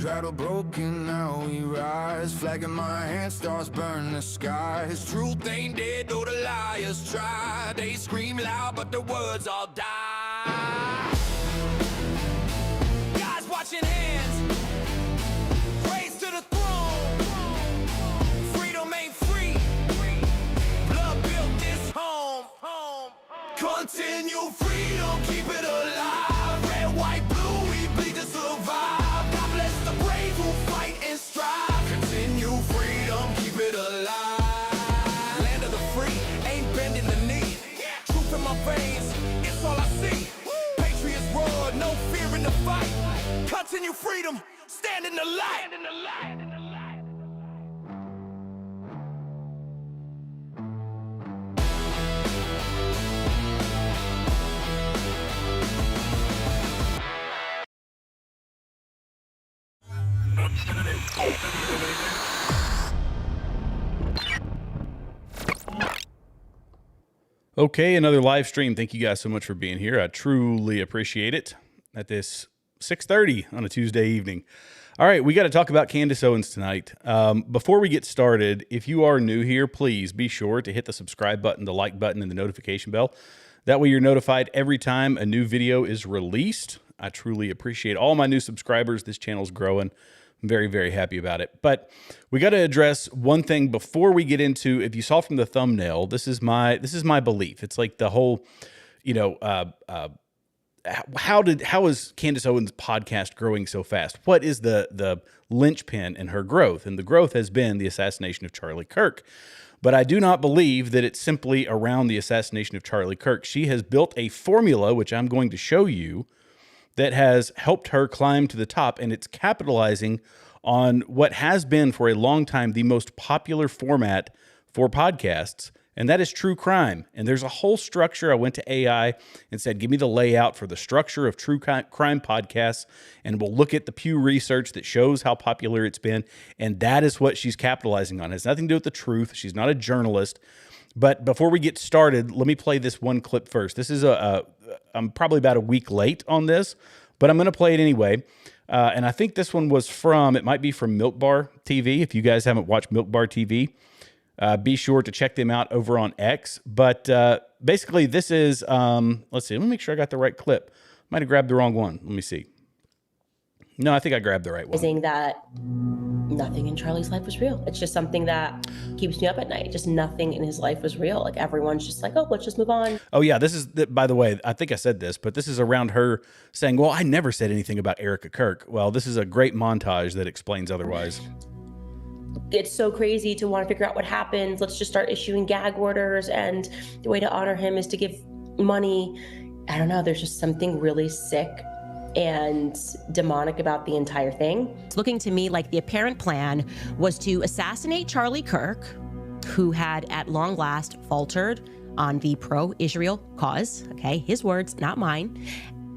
Bridge rattle broken, now we rise. Flag in my hand, stars burn the skies. Truth ain't dead, though the liars try. They scream loud, but the words all die. Guys watching hands, praise to the throne. Freedom ain't free, blood built this home. Continue freedom, keep it alive. Red, white, blue, we bleed to survive. God bless the brave who fight and strive. Continue freedom, keep it alive. Land of the free, ain't bending the knee. Truth in my veins, it's all I see. Patriots roar, no fear in the fight. Continue freedom, stand in the light. Okay, another live stream. Thank you guys so much for being here. I truly appreciate it at this 6:30 on a Tuesday evening. All right, we got to talk about Candace Owens tonight. Before we get started, if you are new here, please be sure to hit the subscribe button, the like button, and the notification bell. That way you're notified every time a new video is released. I truly appreciate all my new subscribers. This channel's growing. I'm very, very happy about it. But we got to address one thing before we get into, if you saw from the thumbnail, this is my belief. It's like the whole, how is Candace Owens' podcast growing so fast? What is the linchpin in her growth? And the growth has been the assassination of Charlie Kirk. But I do not believe that it's simply around the assassination of Charlie Kirk. She has built a formula, which I'm going to show you, that has helped her climb to the top, and it's capitalizing on what has been for a long time the most popular format for podcasts, and that is true crime. And there's a whole structure. I went to AI and said, give me the layout for the structure of true crime podcasts, and we'll look at the Pew Research that shows how popular it's been, and that is what she's capitalizing on. It has nothing to do with the truth. She's not a journalist. But before we get started, let me play this one clip first. This is I'm probably about a week late on this, but I'm going to play it anyway. And I think this one was it might be from Milk Bar TV. If you guys haven't watched Milk Bar TV, be sure to check them out over on X. But basically, this is, let's see, let me make sure I got the right clip. Might have grabbed the wrong one. Let me see. No, I think I grabbed the right one. Saying that nothing in Charlie's life was real. It's just something that keeps me up at night. Just nothing in his life was real. Like everyone's just like, oh, let's just move on. Oh yeah, this is, by the way, I think I said this, but this is around her saying, well, I never said anything about Erica Kirk. Well, this is a great montage that explains otherwise. It's so crazy to want to figure out what happens. Let's just start issuing gag orders. And the way to honor him is to give money. I don't know. There's just something really sick and demonic about the entire thing. It's looking to me like the apparent plan was to assassinate Charlie Kirk, who had at long last faltered on the pro-Israel cause, okay, his words, not mine,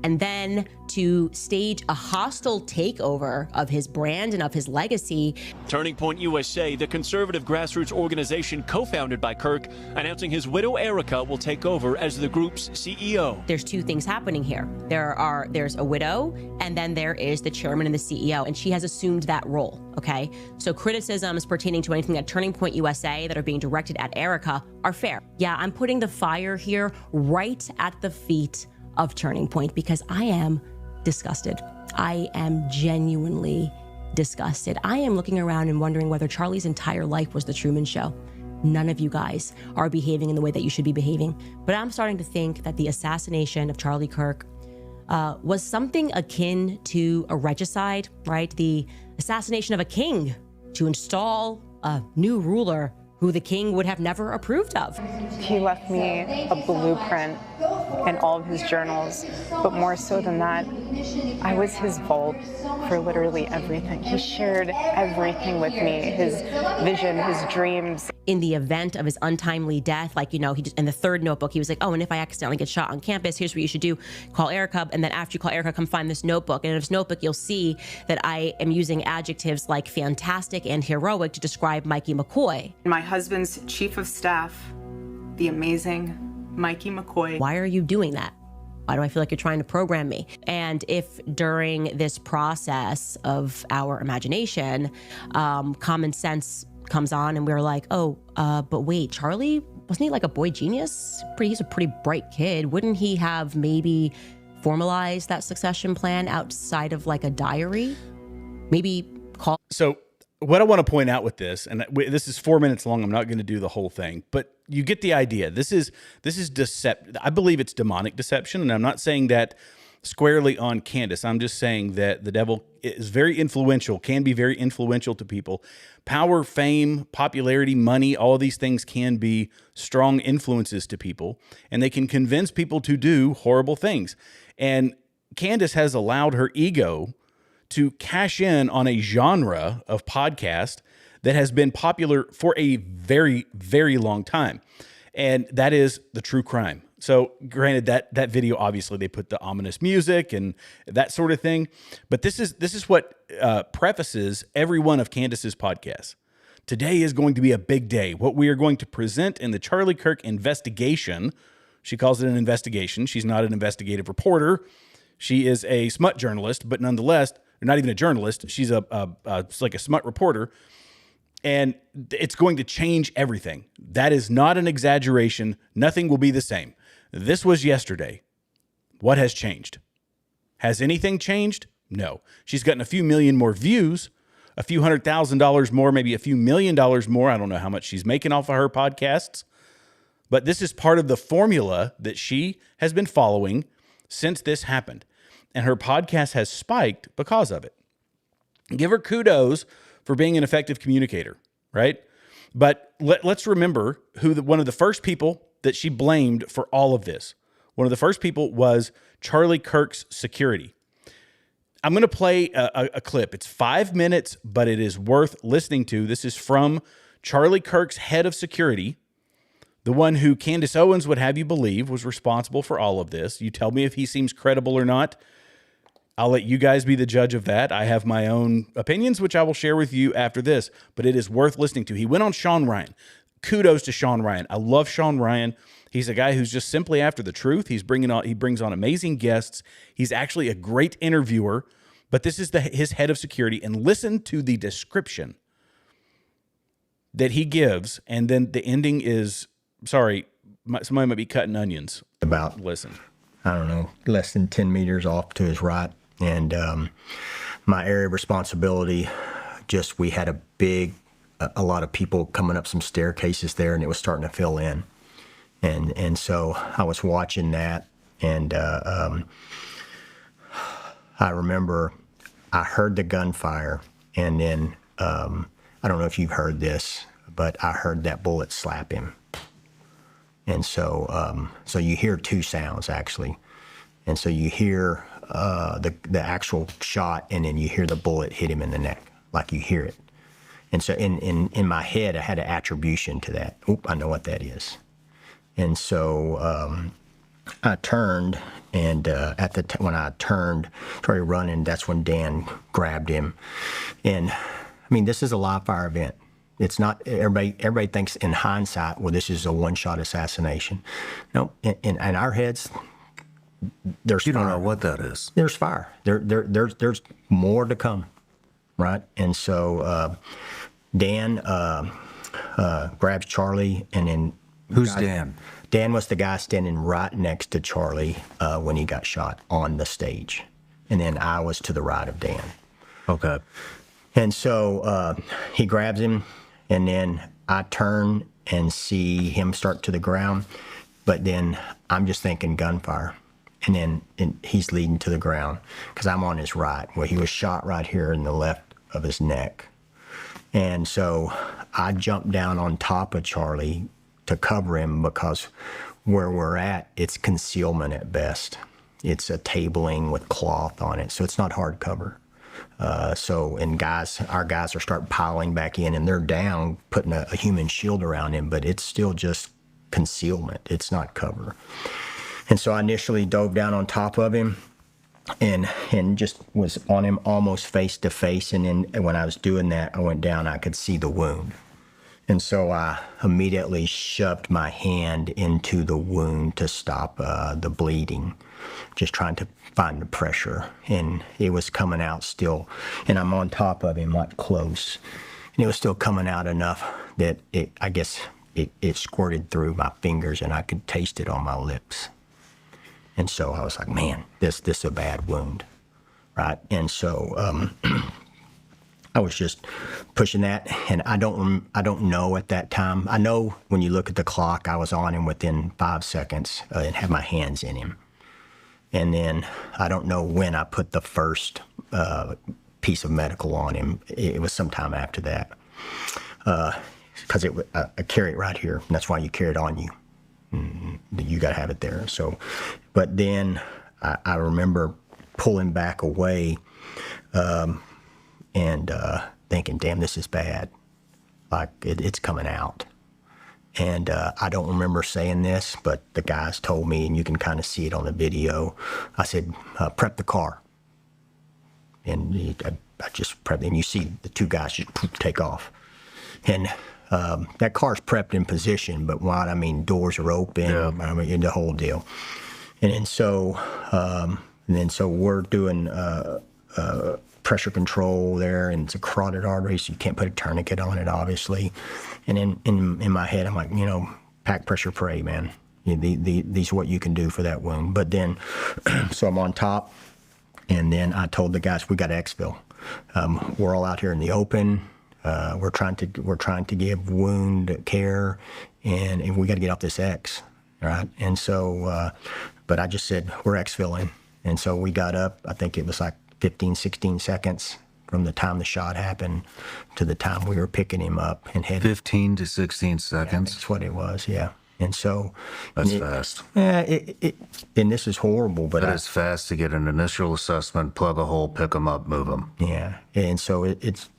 and then to stage a hostile takeover of his brand and of his legacy. Turning Point USA, the conservative grassroots organization co-founded by Kirk, announcing his widow Erica will take over as the group's CEO. There's two things happening here. There's a widow, and then there is the chairman and the CEO, and she has assumed that role, okay? So criticisms pertaining to anything at Turning Point USA that are being directed at Erica are fair. Yeah, I'm putting the fire here right at the feet of Turning Point because I am disgusted. I am genuinely disgusted. I am looking around and wondering whether Charlie's entire life was the Truman Show. None of you guys are behaving in the way that you should be behaving. But I'm starting to think that the assassination of Charlie Kirk was something akin to a regicide, right? The assassination of a king to install a new ruler who the king would have never approved of. He left me a blueprint in all of his journals, but more so than that, I was his vault for literally everything. He shared everything with me, his vision, his dreams. In the event of his untimely death, like, you know, he just, in the third notebook, he was like, oh, and if I accidentally get shot on campus, here's what you should do. Call Erica, and then after you call Erica, come find this notebook. And in this notebook, you'll see that I am using adjectives like fantastic and heroic to describe Mikey McCoy. My husband's chief of staff, the amazing Mikey McCoy. Why are you doing that? Why do I feel like you're trying to program me? And if during this process of our imagination, common sense comes on and we're like, but wait, Charlie, wasn't he like a boy genius? He's a pretty bright kid. Wouldn't he have maybe formalized that succession plan outside of like a diary? Maybe call. So what I want to point out with this, and this is 4 minutes long, I'm not going to do the whole thing, but you get the idea. This is I believe it's demonic deception, and I'm not saying that squarely on Candace. I'm just saying that the devil is very influential, can be very influential to people. Power, fame, popularity, money, all of these things can be strong influences to people, and they can convince people to do horrible things. And Candace has allowed her ego to cash in on a genre of podcast that has been popular for a very, very long time. And that is the true crime. So granted, that video, obviously they put the ominous music and that sort of thing. But this is what prefaces every one of Candace's podcasts. Today is going to be a big day. What we are going to present in the Charlie Kirk investigation, she calls it an investigation. She's not an investigative reporter. She is a smut journalist, but nonetheless, not even a journalist. She's like a smut reporter. And it's going to change everything. That is not an exaggeration. Nothing will be the same. This was yesterday. What has changed? Has anything changed? No. She's gotten a few million more views, a few $100,000 more, maybe a few $1 million more. I don't know how much she's making off of her podcasts. But this is part of the formula that she has been following since this happened. And her podcast has spiked because of it. Give her kudos for being an effective communicator, right? But let's remember who one of the first people that she blamed for all of this. One of the first people was Charlie Kirk's security. I'm going to play a clip. It's 5 minutes, but it is worth listening to. This is from Charlie Kirk's head of security, the one who Candace Owens would have you believe was responsible for all of this. You tell me if he seems credible or not. I'll let you guys be the judge of that. I have my own opinions, which I will share with you after this, but it is worth listening to. He went on Sean Ryan. Kudos to Sean Ryan. I love Sean Ryan. He's a guy who's just simply after the truth. He brings on amazing guests. He's actually a great interviewer, but this is his head of security. And listen to the description that he gives, and then the ending is, sorry, somebody might be cutting onions. Listen. I don't know, less than 10 meters off to his right. And my area of responsibility, we had a lot of people coming up some staircases there, and it was starting to fill in. And so I was watching that, and I remember I heard the gunfire, and then I don't know if you've heard this, but I heard that bullet slap him. And so you hear two sounds actually. And so you hear the actual shot, and then you hear the bullet hit him in the neck, like you hear it. And so in my head, I had an attribution to that. Oop, I know what that is. And so I turned, and when I turned, started running, that's when Dan grabbed him. And I mean, this is a live fire event. It's not, everybody thinks in hindsight, well, this is a one-shot assassination. No, in our heads, there's You fire. don't know what that is. There's fire. There's more to come, right? And so Dan grabs Charlie, and then Who's Dan? Dan was the guy standing right next to Charlie when he got shot on the stage, and then I was to the right of Dan. Okay. And so he grabs him, and then I turn and see him start to the ground, but then I'm just thinking gunfire. And then he's leading to the ground because I'm on his right, where he was shot right here in the left of his neck. And so I jumped down on top of Charlie to cover him, because where we're at, it's concealment at best. It's a tabling with cloth on it, so it's not hard cover. Our guys are starting piling back in, and they're down, putting a human shield around him, but it's still just concealment. It's not cover. And so I initially dove down on top of him and just was on him almost face to face. And then when I was doing that, I went down, I could see the wound. And so I immediately shoved my hand into the wound to stop the bleeding, just trying to find the pressure. And it was coming out still. And I'm on top of him, like close. And it was still coming out enough that I guess it squirted through my fingers and I could taste it on my lips. And so I was like, man, this is a bad wound, right? And so I was just pushing that, and I don't know at that time. I know when you look at the clock, I was on him within 5 seconds and had my hands in him. And then I don't know when I put the first piece of medical on him. It was sometime after that, because I carry it right here, and that's why you carry it on you. You got to have it there. So, but then I remember pulling back away. And thinking, damn, this is bad. Like, it's coming out. And I don't remember saying this, but the guys told me, and you can kind of see it on the video. I said, prep the car. And I just prepped, and you see the two guys just take off. And that car's prepped in position, but what I mean, doors are open, I mean, the whole deal. And then so we're doing pressure control there, and it's a carotid artery, so you can't put a tourniquet on it, obviously. And in my head, I'm like, pack, pressure, pray, man. These are what you can do for that wound. But then, so I'm on top, and then I told the guys, we got to exfil. We're all out here in the open. We're trying to give wound care, and we got to get off this X, right? And so, but I just said, we're exfilling. And so we got up, I think it was like 15, 16 seconds from the time the shot happened to the time we were picking him up and headed. 15 to 16 seconds? That's what it was, yeah. And so... That's fast. Yeah, and this is horrible, but... That is fast to get an initial assessment, plug a hole, pick them up, move them. Yeah, and so it's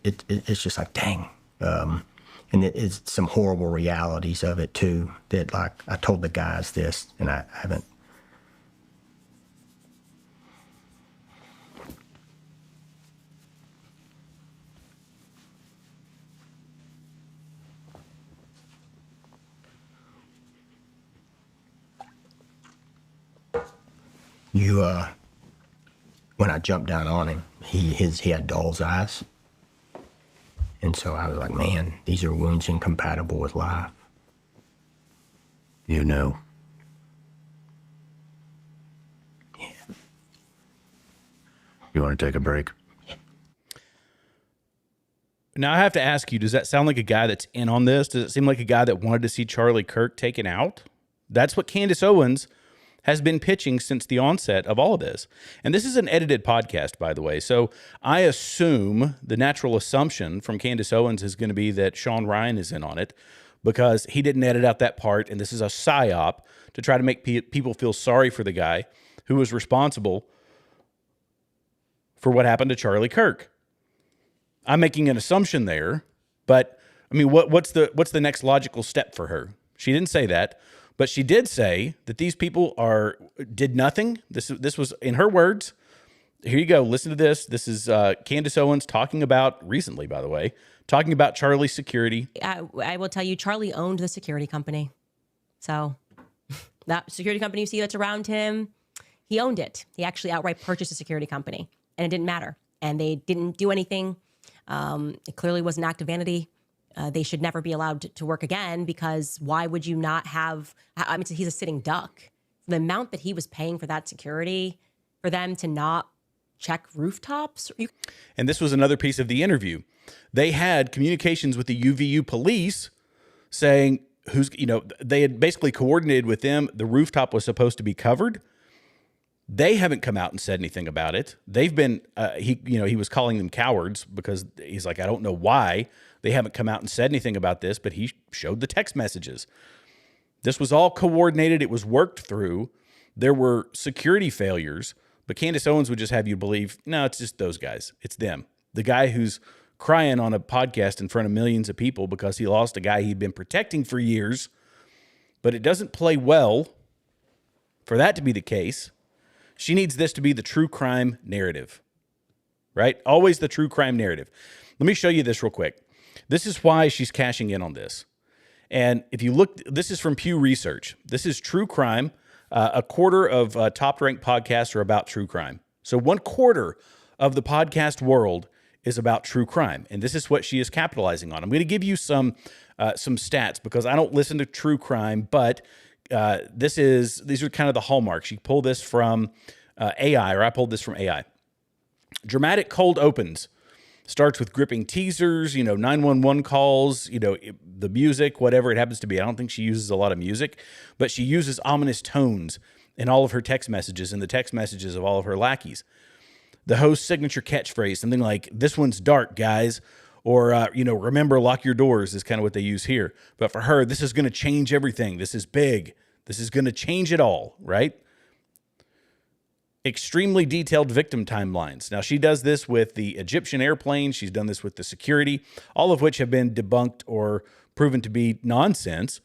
just like, dang. And it's some horrible realities of it, too, that, like, I told the guys this, and I haven't... When I jumped down on him, he had doll's eyes. And so I was like, man, these are wounds incompatible with life. You knew. Yeah. You want to take a break? Now, I have to ask you, does that sound like a guy that's in on this? Does it seem like a guy that wanted to see Charlie Kirk taken out? That's what Candace Owens has been pitching since the onset of all of this. And this is an edited podcast, by the way. So I assume the natural assumption from Candace Owens is going to be that Sean Ryan is in on it because he didn't edit out that part. And this is a psyop to try to make people feel sorry for the guy who was responsible for what happened to Charlie Kirk. I'm making an assumption there, but I mean, what's the next logical step for her? She didn't say that. But she did say that these people did nothing. This was in her words. Here you go. Listen to this. This is Candace Owens talking about, recently, by the way, talking about Charlie's security. I will tell you, Charlie owned the security company. So that security company you see that's around him, he owned it. He actually outright purchased a security company, and it didn't matter. And they didn't do anything. It clearly was an act of vanity. They should never be allowed to work again, because why would you not have, I mean, he's a sitting duck. The amount that he was paying for that security, for them to not check rooftops. And this was another piece of the interview. They had communications with the UVU police saying they had basically coordinated with them. The rooftop was supposed to be covered. They haven't come out and said anything about it. They've been, he was calling them cowards because he's like, I don't know why they haven't come out and said anything about this, but he showed the text messages. This was all coordinated. It was worked through. There were security failures, but Candace Owens would just have you believe, no, it's just those guys. It's them. The guy who's crying on a podcast in front of millions of people because he lost a guy he'd been protecting for years, but it doesn't play well for that to be the case. She needs this to be the true crime narrative, right? Always the true crime narrative. Let me show you this real quick. This is why she's cashing in on this. And if you look, this is from Pew Research. This is true crime. A quarter of top-ranked podcasts are about true crime. So 1/4 of the podcast world is about true crime, and this is what she is capitalizing on. I'm going to give you some stats because I don't listen to true crime, but these are kind of the hallmarks. She pulled this from AI, or I pulled this from AI. Dramatic cold opens. Starts with gripping teasers, 911 calls, the music, whatever it happens to be. I don't think she uses a lot of music, but she uses ominous tones in all of her text messages and the text messages of all of her lackeys. The host's signature catchphrase, something like, "This one's dark, guys," or, "Remember, lock your doors," is kind of what they use here. But for her, this is going to change everything. This is big. This is going to change it all, right? Extremely detailed victim timelines. Now, she does this with the Egyptian airplane. She's done this with the security, all of which have been debunked or proven to be nonsense.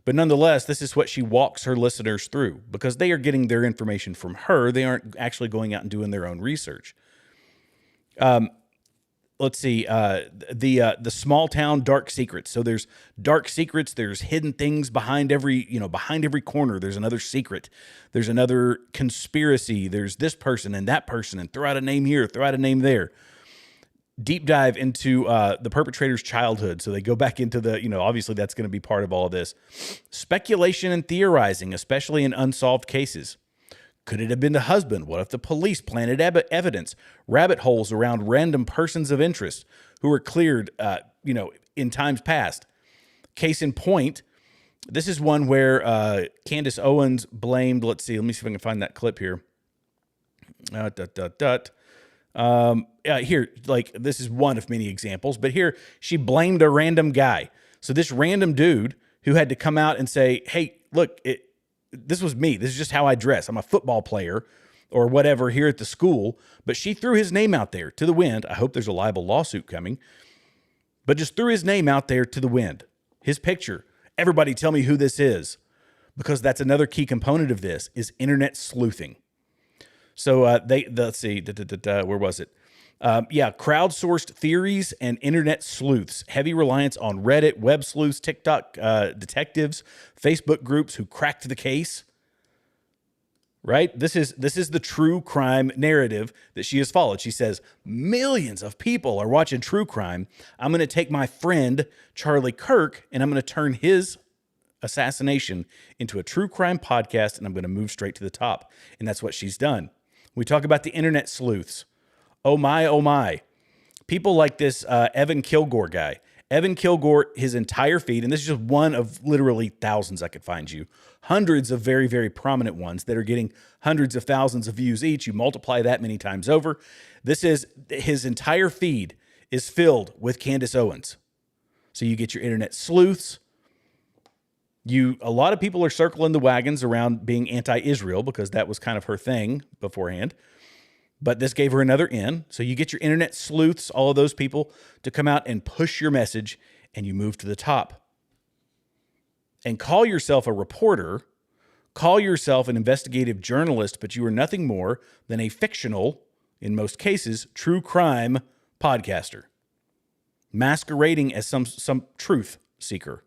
But nonetheless, this is what she walks her listeners through because they are getting their information from her. They aren't actually going out and doing their own research. Let's see, the small town dark secrets. So there's dark secrets. There's hidden things behind every corner. There's another secret. There's another conspiracy. There's this person and that person, and throw out a name here, throw out a name there. Deep dive into the perpetrator's childhood. So they go back into obviously that's going to be part of all of this. Speculation and theorizing, especially in unsolved cases. Could it have been the husband? What if the police planted evidence? Rabbit holes around random persons of interest who were cleared, in times past. Case in point, this is one where Candace Owens blamed, let me see if I can find that clip here. Here, this is one of many examples, but here she blamed a random guy. So this random dude who had to come out and say, "Hey, look, this was me. This is just how I dress. I'm a football player or whatever here at the school." But she threw his name out there to the wind. I hope there's a libel lawsuit coming. But just threw his name out there to the wind. His picture. Everybody tell me who this is. Because that's another key component of this is internet sleuthing. So let's see, where was it? Crowdsourced theories and internet sleuths. Heavy reliance on Reddit, web sleuths, TikTok detectives, Facebook groups who cracked the case. Right? This is the true crime narrative that she has followed. She says, millions of people are watching true crime. I'm going to take my friend, Charlie Kirk, and I'm going to turn his assassination into a true crime podcast, and I'm going to move straight to the top. And that's what she's done. We talk about the internet sleuths. Oh my. People like this Evan Kilgore guy. Evan Kilgore, his entire feed, and this is just one of literally thousands I could find you. Hundreds of very, very prominent ones that are getting hundreds of thousands of views each. You multiply that many times over. This is his entire feed is filled with Candace Owens. So you get your internet sleuths. A lot of people are circling the wagons around being anti-Israel because that was kind of her thing beforehand. But this gave her another in. So you get your internet sleuths, all of those people, to come out and push your message, and you move to the top. And call yourself a reporter, call yourself an investigative journalist, but you are nothing more than a fictional, in most cases, true crime podcaster, masquerading as some truth seeker.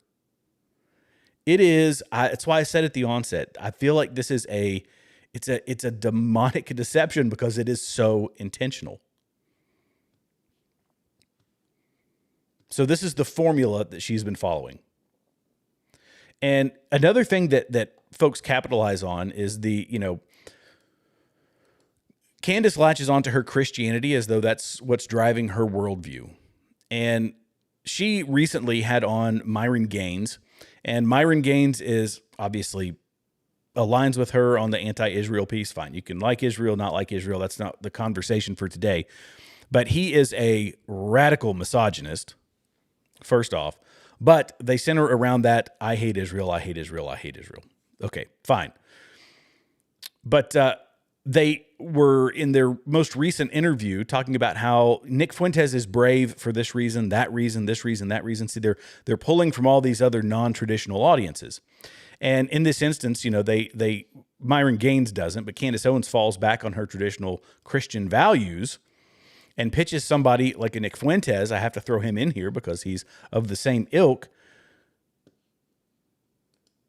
It's why I said at the onset, I feel like this is it's a demonic deception because it is so intentional. So this is the formula that she's been following. And another thing that folks capitalize on is Candace latches onto her Christianity as though that's what's driving her worldview. And she recently had on Myron Gaines, and Myron Gaines is obviously aligns with her on the anti-Israel piece. Fine. You can like Israel, not like Israel. That's not the conversation for today. But he is a radical misogynist, first off. But they center around that, I hate Israel, I hate Israel, I hate Israel. Okay, fine. But they were in their most recent interview talking about how Nick Fuentes is brave for this reason, that reason, this reason, that reason. See, they're pulling from all these other non-traditional audiences. And in this instance, Myron Gaines doesn't, but Candace Owens falls back on her traditional Christian values. and pitches somebody like a Nick Fuentes, I have to throw him in here because he's of the same ilk.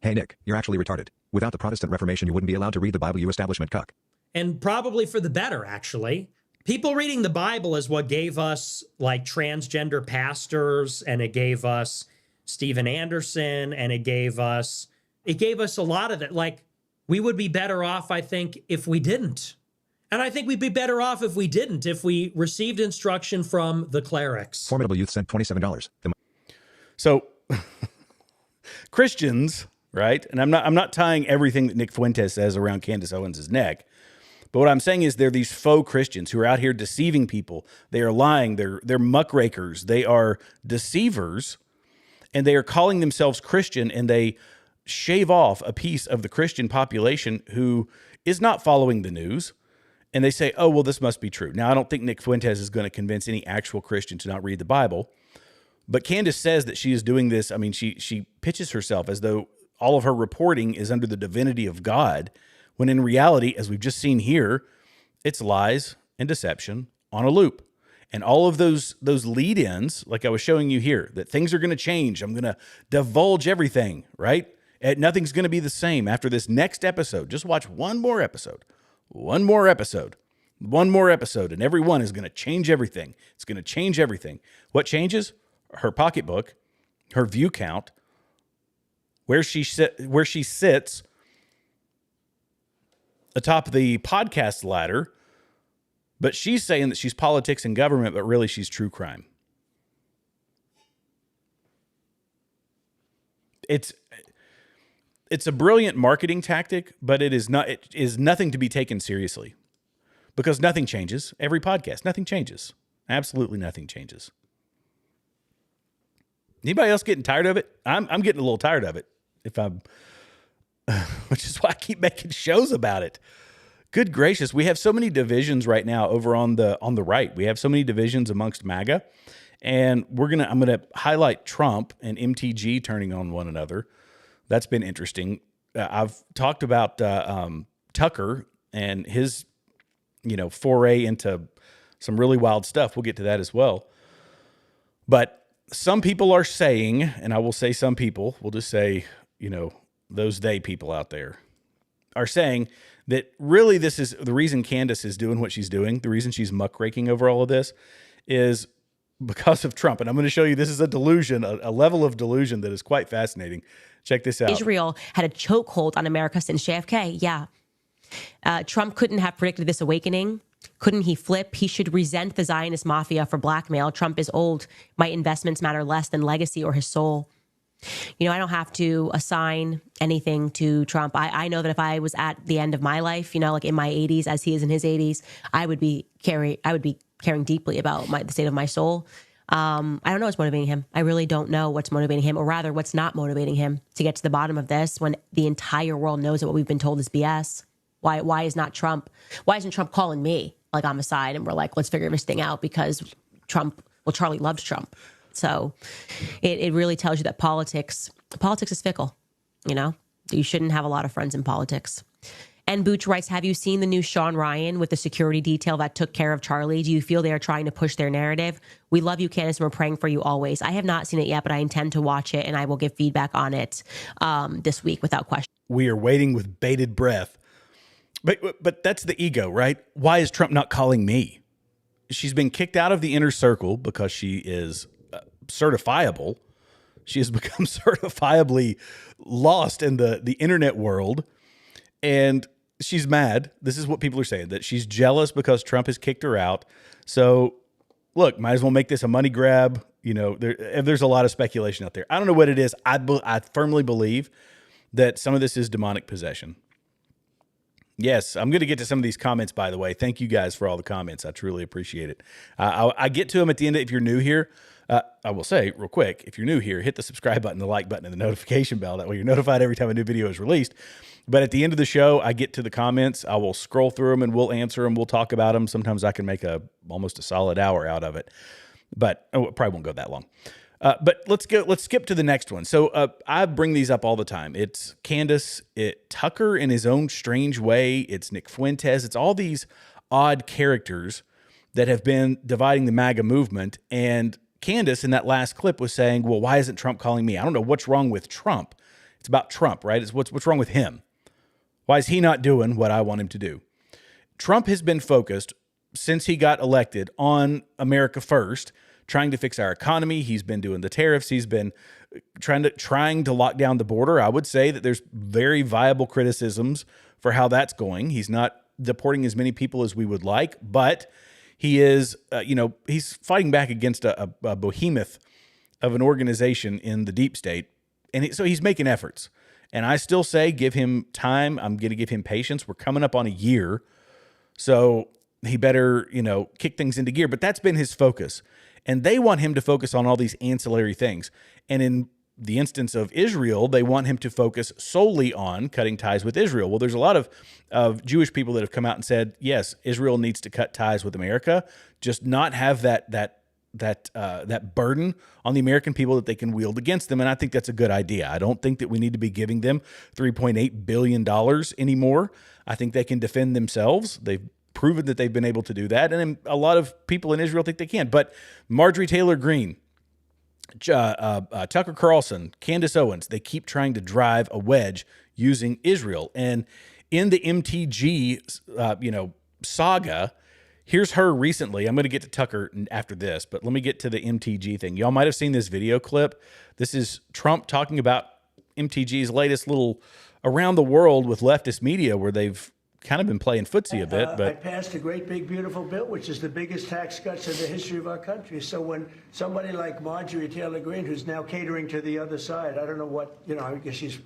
Hey Nick, you're actually retarded. Without the Protestant Reformation, you wouldn't be allowed to read the Bible, you establishment cuck. And probably for the better, actually. People reading the Bible is what gave us like transgender pastors, and it gave us Steven Anderson, and it gave us a lot of it. Like, we would be better off, I think, if we didn't. And I think we'd be better off if we didn't, if we received instruction from the clerics. Formidable Youth sent $27. So Christians, right? And I'm not tying everything that Nick Fuentes says around Candace Owens' neck. But what I'm saying is they're these faux Christians who are out here deceiving people. They are lying. They're muckrakers. They are deceivers, and they are calling themselves Christian, and they shave off a piece of the Christian population who is not following the news. And they say, oh, well, this must be true. Now, I don't think Nick Fuentes is going to convince any actual Christian to not read the Bible. But Candace says that she is doing this. I mean, she pitches herself as though all of her reporting is under the divinity of God, when in reality, as we've just seen here, it's lies and deception on a loop. And all of those lead-ins, like I was showing you here, that things are going to change. I'm going to divulge everything, right? And nothing's going to be the same after this next episode. Just watch one more episode, and every one is going to change everything. It's going to change everything. What changes? Her pocketbook, her view count, where she sits atop the podcast ladder. But she's saying that she's politics and government, but really she's true crime. It's a brilliant marketing tactic, but it is nothing to be taken seriously, because nothing changes. Every podcast, nothing changes. Absolutely nothing changes. Anybody else getting tired of it? I'm getting a little tired of it. Which is why I keep making shows about it. Good gracious, we have so many divisions right now over on the right. We have so many divisions amongst MAGA, and I'm gonna highlight Trump and MTG turning on one another. That's been interesting. I've talked about Tucker and his, foray into some really wild stuff. We'll get to that as well. But some people are saying, and I will say some people, we'll just say, those they people out there are saying that really this is the reason Candace is doing what she's doing. The reason she's muckraking over all of this is because of Trump. And I'm going to show you, this is a delusion, a level of delusion that is quite fascinating. Check this out. Israel had a chokehold on America since JFK. Yeah. Trump couldn't have predicted this awakening. Couldn't he flip? He should resent the Zionist mafia for blackmail. Trump is old. My investments matter less than legacy or his soul. I don't have to assign anything to Trump. I know that if I was at the end of my life, like in my 80s, as he is in his 80s, I would be caring deeply about the state of my soul. I don't know what's motivating him. I really don't know what's motivating him, or rather what's not motivating him to get to the bottom of this when the entire world knows that what we've been told is BS. Why isn't Trump calling me like I'm a side and we're like, let's figure this thing out, because Charlie loves Trump. So it really tells you that politics is fickle. You shouldn't have a lot of friends in politics. And Booch writes, have you seen the new Sean Ryan with the security detail that took care of Charlie? Do you feel they are trying to push their narrative? We love you, Candace, and we're praying for you always. I have not seen it yet, but I intend to watch it, and I will give feedback on it this week without question. We are waiting with bated breath. But that's the ego, right? Why is Trump not calling me? She's been kicked out of the inner circle because she is certifiable. She has become certifiably lost in the internet world, and she's mad. This is what people are saying, that she's jealous because Trump has kicked her out. So look, might as well make this a money grab. There's a lot of speculation out there. I don't know what it is. I firmly believe that some of this is demonic possession. Yes, I'm going to get to some of these comments, by the way. Thank you guys for all the comments. I truly appreciate it. I get to them at the end. If you're new here, I will say real quick, if you're new here, hit the subscribe button, the like button, and the notification bell. That way you're notified every time a new video is released. But at the end of the show, I get to the comments. I will scroll through them and we'll answer them. We'll talk about them. Sometimes I can make almost a solid hour out of it. But it probably won't go that long. But let's skip to the next one. So I bring these up all the time. It's Candace, Tucker in his own strange way. It's Nick Fuentes. It's all these odd characters that have been dividing the MAGA movement. And Candace in that last clip was saying, well, why isn't Trump calling me? I don't know what's wrong with Trump. It's about Trump, right? It's what's wrong with him. Why is he not doing what I want him to do? Trump has been focused since he got elected on America first, trying to fix our economy. He's been doing the tariffs. He's been trying to lock down the border. I would say that there's very viable criticisms for how that's going. He's not deporting as many people as we would like, but he is, he's fighting back against a behemoth of an organization in the deep state. And so he's making efforts. And I still say, give him time. I'm going to give him patience. We're coming up on a year. So he better, kick things into gear. But that's been his focus. And they want him to focus on all these ancillary things. And in the instance of Israel, they want him to focus solely on cutting ties with Israel. Well, there's a lot of Jewish people that have come out and said, yes, Israel needs to cut ties with America, just not have that burden on the American people that they can wield against them. And I think that's a good idea. I don't think that we need to be giving them $3.8 billion anymore. I think they can defend themselves. They've proven that they've been able to do that. And a lot of people in Israel think they can. But Marjorie Taylor Greene, Tucker Carlson, Candace Owens, they keep trying to drive a wedge using Israel. And in the MTG, saga, here's her recently. I'm going to get to Tucker after this, but let me get to the MTG thing. Y'all might have seen this video clip. This is Trump talking about MTG's latest little around the world with leftist media where they've kind of been playing footsie a bit. But I passed a great big beautiful bill, which is the biggest tax cuts in the history of our country. So when somebody like Marjorie Taylor Greene, who's now catering to the other side, I don't know what, I guess she's,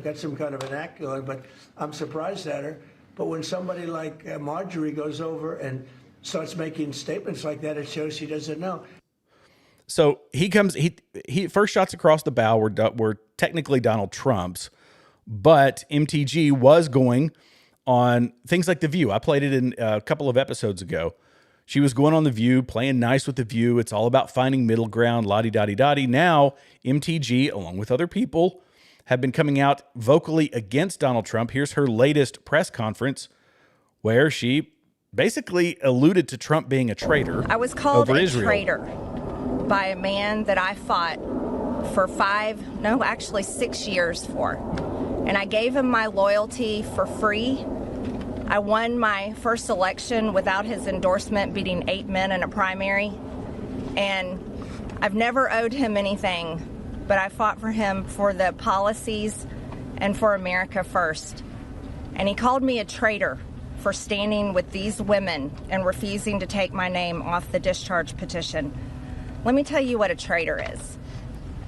got some kind of an act going, but I'm surprised at her. But when somebody like Marjorie goes over and starts making statements like that, it shows she doesn't know. So he comes, he first shots across the bow were technically Donald Trump's, but MTG was going on things like The View. I played it in a couple of episodes ago. She was going on The View, playing nice with The View. It's all about finding middle ground, la-di-da-di-da-di. Now, MTG, along with other people, have been coming out vocally against Donald Trump. Here's her latest press conference where she basically alluded to Trump being a traitor. I was called a Israel. traitor by a man that I fought for 6 years for. And I gave him my loyalty for free. I won my first election without his endorsement, beating 8 men in a primary. And I've never owed him anything, but I fought for him for the policies and for America first. And he called me a traitor for standing with these women and refusing to take my name off the discharge petition. Let me tell you what a traitor is.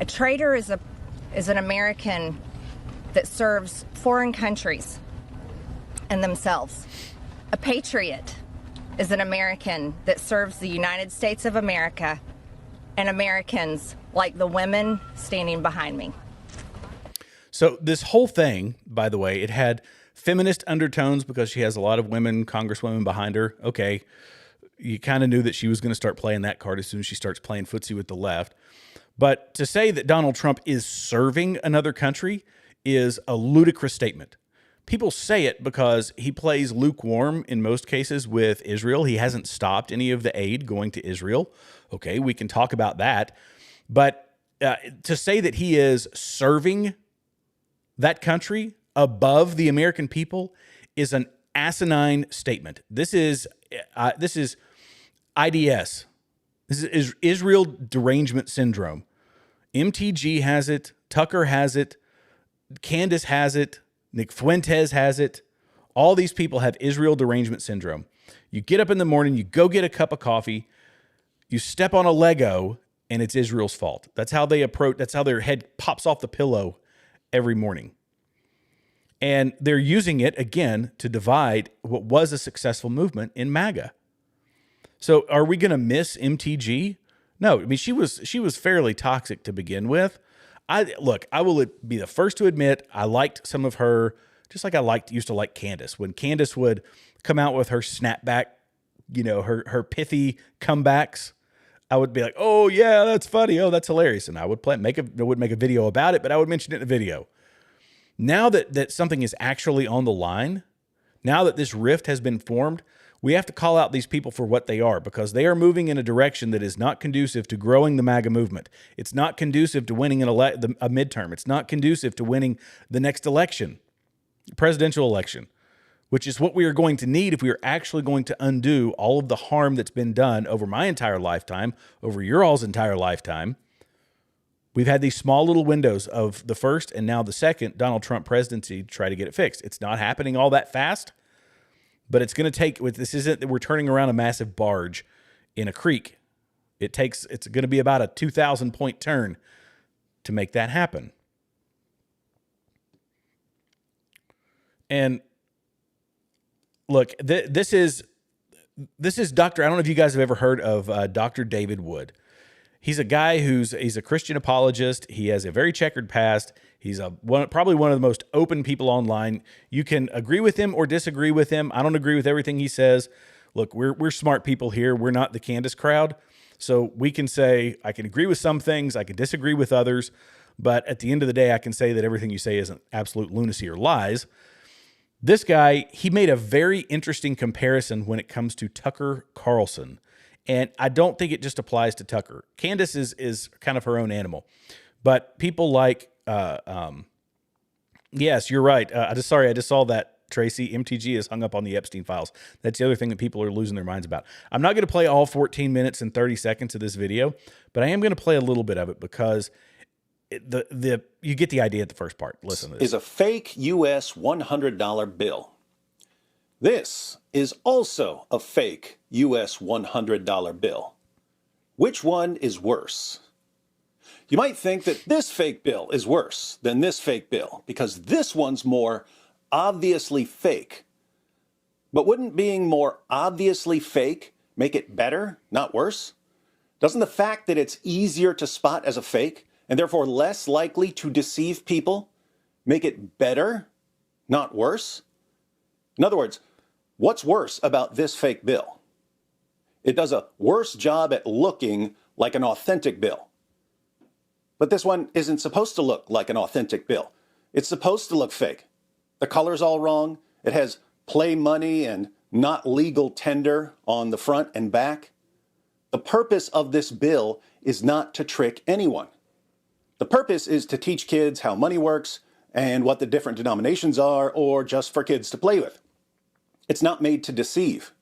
A traitor is an American that serves foreign countries and themselves. A patriot is an American that serves the United States of America and Americans like the women standing behind me. So this whole thing, by the way, it had feminist undertones because she has a lot of women, congresswomen behind her. Okay, you kind of knew that she was going to start playing that card as soon as she starts playing footsie with the left. But to say that Donald Trump is serving another country is a ludicrous statement. People say it because he plays lukewarm in most cases with Israel. He hasn't stopped any of the aid going to Israel. Okay, we can talk about that. But to say that he is serving that country above the American people is an asinine statement. This is IDS. This is Israel derangement syndrome. MTG has it. Tucker has it. Candace has it. Nick Fuentes has it. All these people have Israel derangement syndrome. You get up in the morning, you go get a cup of coffee, you step on a Lego, and it's Israel's fault. That's how they approach. That's how their head pops off the pillow every morning. And they're using it, again, to divide what was a successful movement in MAGA. So are we going to miss MTG? No. I mean, she was fairly toxic to begin with. I will be the first to admit I liked some of her, just like I used to like Candace. When Candace would come out with her snapback, her pithy comebacks, I would be like, oh, yeah, that's funny. Oh, that's hilarious. And I would make a video about it, but I would mention it in the video. Now that something is actually on the line, now that this rift has been formed, We have to call out these people for what they are, because they are moving in a direction that is not conducive to growing the MAGA movement. It's not conducive to winning a midterm. It's not conducive to winning the next election, presidential election, which is what we are going to need if we are actually going to undo all of the harm that's been done over my entire lifetime, over your all's entire lifetime. We've had these small little windows of the first and now the second Donald Trump presidency to try to get it fixed. It's not happening all that fast. But it's going to take, this isn't that we're turning around a massive barge in a creek. It's going to be about a 2,000 point turn to make that happen. And look, this is Dr. I don't know if you guys have ever heard of Dr. David Wood. He's a guy he's a Christian apologist. He has a very checkered past. He's probably one of the most open people online. You can agree with him or disagree with him. I don't agree with everything he says. Look, we're smart people here. We're not the Candace crowd. So we can say, I can agree with some things, I can disagree with others, but at the end of the day, I can say that everything you say isn't absolute lunacy or lies. This guy, he made a very interesting comparison when it comes to Tucker Carlson. And I don't think it just applies to Tucker. Candace is kind of her own animal. But people like, yes, you're right. I just saw that, Tracy. MTG is hung up on the Epstein files. That's the other thing that people are losing their minds about. I'm not going to play all 14 minutes and 30 seconds of this video, but I am going to play a little bit of it because you get the idea at the first part. Listen to this. Is a fake U.S. $100 bill. This is also a fake U.S. $100 bill. Which one is worse? You might think that this fake bill is worse than this fake bill because this one's more obviously fake. But wouldn't being more obviously fake make it better, not worse? Doesn't the fact that it's easier to spot as a fake and therefore less likely to deceive people make it better, not worse? In other words, what's worse about this fake bill? It does a worse job at looking like an authentic bill. But this one isn't supposed to look like an authentic bill. It's supposed to look fake. The color's all wrong. It has play money and not legal tender on the front and back. The purpose of this bill is not to trick anyone. The purpose is to teach kids how money works and what the different denominations are, or just for kids to play with. It's not made to deceive.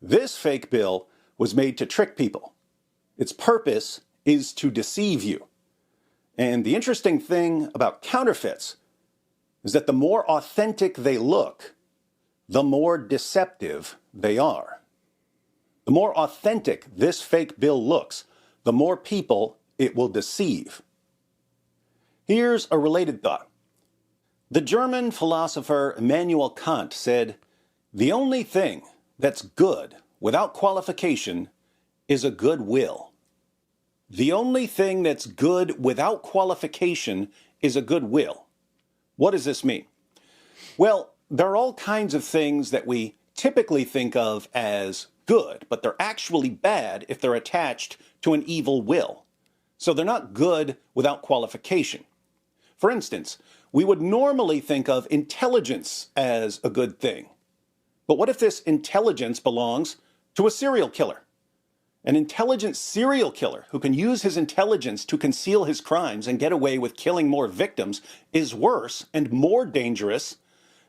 This fake bill was made to trick people. Its purpose is to deceive you. And the interesting thing about counterfeits is that the more authentic they look, the more deceptive they are. The more authentic this fake bill looks, the more people it will deceive. Here's a related thought. The German philosopher Immanuel Kant said, "The only thing that's good without qualification is a good will." The only thing that's good without qualification is a good will. What does this mean? Well, there are all kinds of things that we typically think of as good, but they're actually bad if they're attached to an evil will. So they're not good without qualification. For instance, we would normally think of intelligence as a good thing. But what if this intelligence belongs to a serial killer? An intelligent serial killer who can use his intelligence to conceal his crimes and get away with killing more victims is worse and more dangerous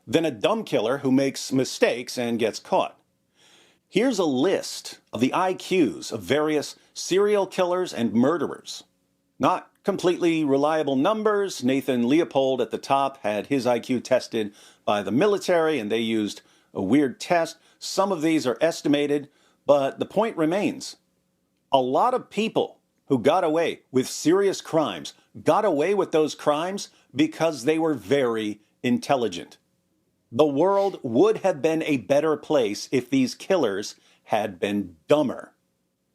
than a dumb killer who makes mistakes and gets caught. Here's a list of the IQs of various serial killers and murderers. Not completely reliable numbers. Nathan Leopold at the top had his IQ tested by the military and they used a weird test. Some of these are estimated, but the point remains. A lot of people who got away with serious crimes got away with those crimes because they were very intelligent. The world would have been a better place if these killers had been dumber.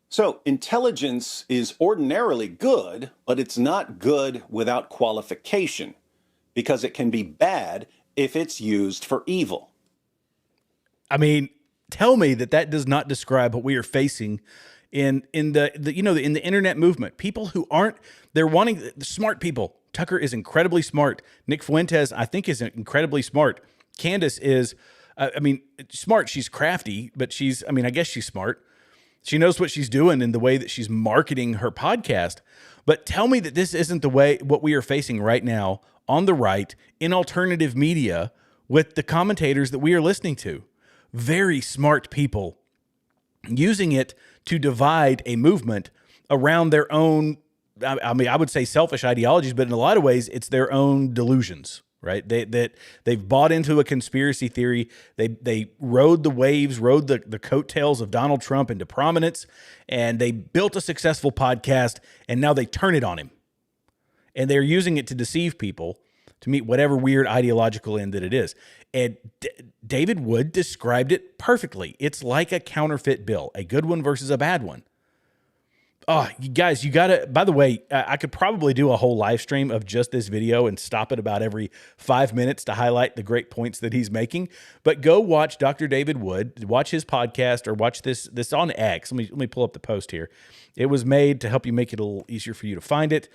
So intelligence is ordinarily good, but it's not good without qualification because it can be bad if it's used for evil. I mean, tell me that does not describe what we are facing in the internet movement. People who they're wanting smart people. Tucker is incredibly smart. Nick Fuentes, I think, is incredibly smart. Candace is I mean, smart, she's crafty, but I guess she's smart. She knows what she's doing in the way that she's marketing her podcast. But tell me that this isn't what we are facing right now on the right in alternative media with the commentators that we are listening to. Very smart people using it to divide a movement around their own, I mean, I would say selfish ideologies, but in a lot of ways, it's their own delusions, right? They've bought into a conspiracy theory. They rode the waves, rode the coattails of Donald Trump into prominence, and they built a successful podcast, and now they turn it on him. And they're using it to deceive people to meet whatever weird ideological end that it is. And David Wood described it perfectly. It's like a counterfeit bill, a good one versus a bad one. Oh, you guys, you got to, by the way, I could probably do a whole live stream of just this video and stop it about every 5 minutes to highlight the great points that he's making. But go watch Dr. David Wood, watch his podcast, or watch this on X. Let me pull up the post here. It was made to help you make it a little easier for you to find it.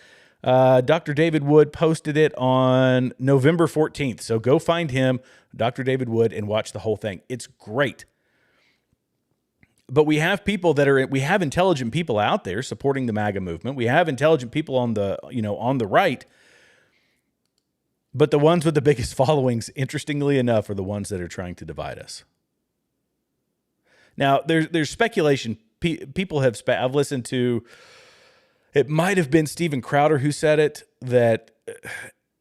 Dr. David Wood posted it on November 14th. So go find him, Dr. David Wood, and watch the whole thing. It's great. But we have we have intelligent people out there supporting the MAGA movement. We have intelligent people on the right. But the ones with the biggest followings, interestingly enough, are the ones that are trying to divide us. Now, there's speculation. People have, I've listened to, it might have been Steven Crowder who said it, that,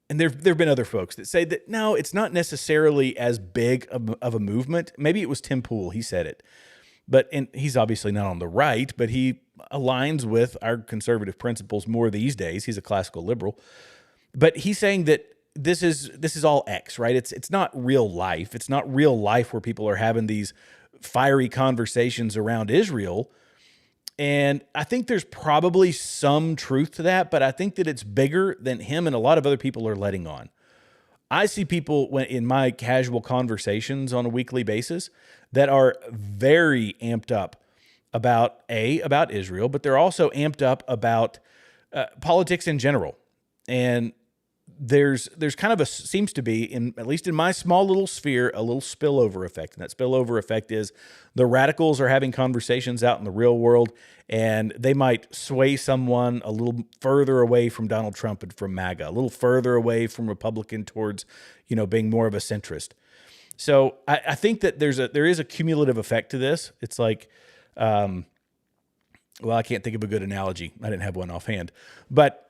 and there have been other folks that say that, no, it's not necessarily as big of a movement. Maybe it was Tim Pool, he said it. And he's obviously not on the right, but he aligns with our conservative principles more these days. He's a classical liberal. But he's saying that this is all X, right? It's not real life. It's not real life where people are having these fiery conversations around Israel. And I think there's probably some truth to that, but I think that it's bigger than him and a lot of other people are letting on. I see people in my casual conversations on a weekly basis that are very amped up about Israel, but they're also amped up about politics in general. And there's kind of seems to be, at least in my small little sphere, a little spillover effect. And that spillover effect is the radicals are having conversations out in the real world, and they might sway someone a little further away from Donald Trump and from MAGA, a little further away from Republican towards, being more of a centrist. So I think that there is a cumulative effect to this. It's like, I can't think of a good analogy. I didn't have one offhand, but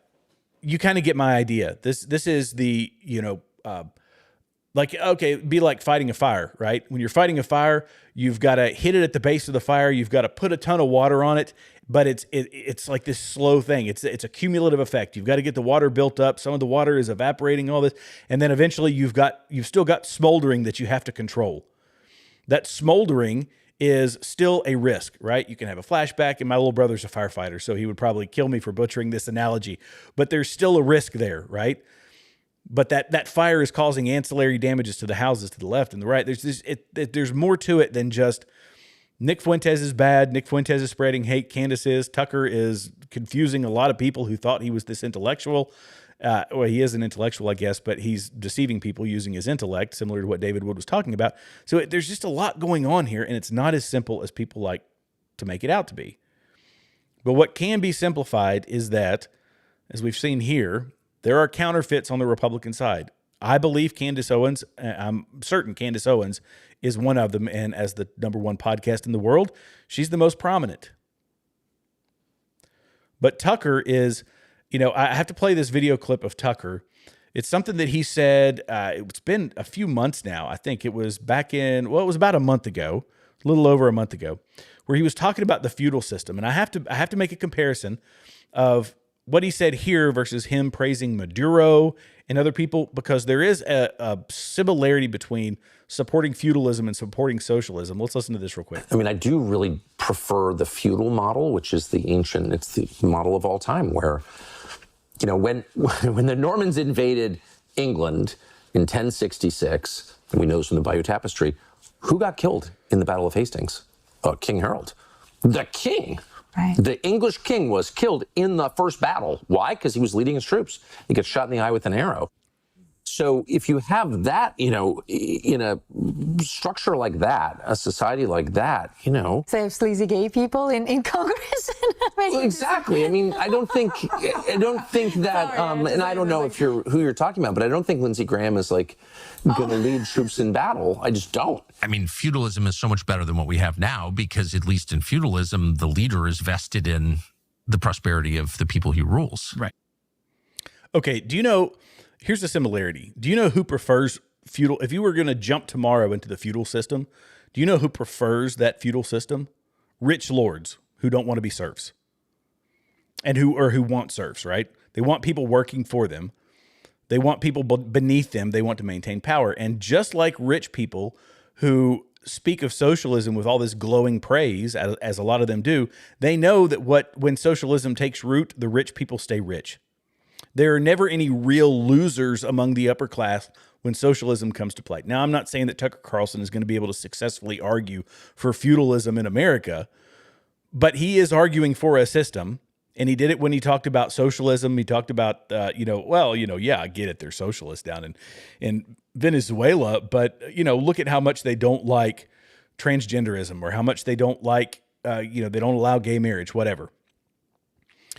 you kind of get my idea. This is the, be like fighting a fire, right? When you're fighting a fire, you've got to hit it at the base of the fire. You've got to put a ton of water on it, but it's like this slow thing. It's a cumulative effect. You've got to get the water built up. Some of the water is evaporating, all this. And then eventually you've still got smoldering that you have to control. That smoldering is still a risk, right? You can have a flashback, and my little brother's a firefighter, so he would probably kill me for butchering this analogy, but there's still a risk there, right? But that fire is causing ancillary damages to the houses to the left and the right. There's more to it than just Nick Fuentes is bad, Nick Fuentes is spreading hate, Candace is, Tucker is confusing a lot of people who thought he was this intellectual. Well, he is an intellectual, I guess, but he's deceiving people using his intellect, similar to what David Wood was talking about. So there's just a lot going on here, and it's not as simple as people like to make it out to be. But what can be simplified is that, as we've seen here, there are counterfeits on the Republican side. I believe Candace Owens, I'm certain Candace Owens is one of them, and as the #1 podcast in the world, she's the most prominent. But Tucker is... I have to play this video clip of Tucker. It's something that he said, it's been a few months now. I think it was it was about a month ago, a little over a month ago, where he was talking about the feudal system. And I have to make a comparison of what he said here versus him praising Maduro and other people, because there is a similarity between supporting feudalism and supporting socialism. Let's listen to this real quick. I mean, I do really prefer the feudal model, which is it's the model of all time, where when the Normans invaded England in 1066, and we know this from the Bayeux Tapestry, who got killed in the Battle of Hastings? King Harold. The king. Right. The English king was killed in the first battle. Why? Because he was leading his troops. He gets shot in the eye with an arrow. So if you have that, in a structure like that, a society like that, Say of sleazy gay people in Congress. Well, exactly. I mean, I don't think that, and I don't know if who you're talking about, but I don't think Lindsey Graham is like going to lead troops in battle. I just don't. I mean, feudalism is so much better than what we have now because at least in feudalism, the leader is vested in the prosperity of the people he rules. Right. Okay. Here's the similarity. Do you know who prefers feudal? If you were going to jump tomorrow into the feudal system, do you know who prefers that feudal system? Rich lords who don't want to be serfs. And who want serfs, right? They want people working for them. They want people beneath them. They want to maintain power. And just like rich people who speak of socialism with all this glowing praise, as a lot of them do, they know that when socialism takes root, the rich people stay rich. There are never any real losers among the upper class when socialism comes to play. Now, I'm not saying that Tucker Carlson is going to be able to successfully argue for feudalism in America, but he is arguing for a system. And he did it when he talked about socialism. He talked about, I get it. They're socialists down in Venezuela. But, look at how much they don't like transgenderism or how much they don't like, they don't allow gay marriage, whatever.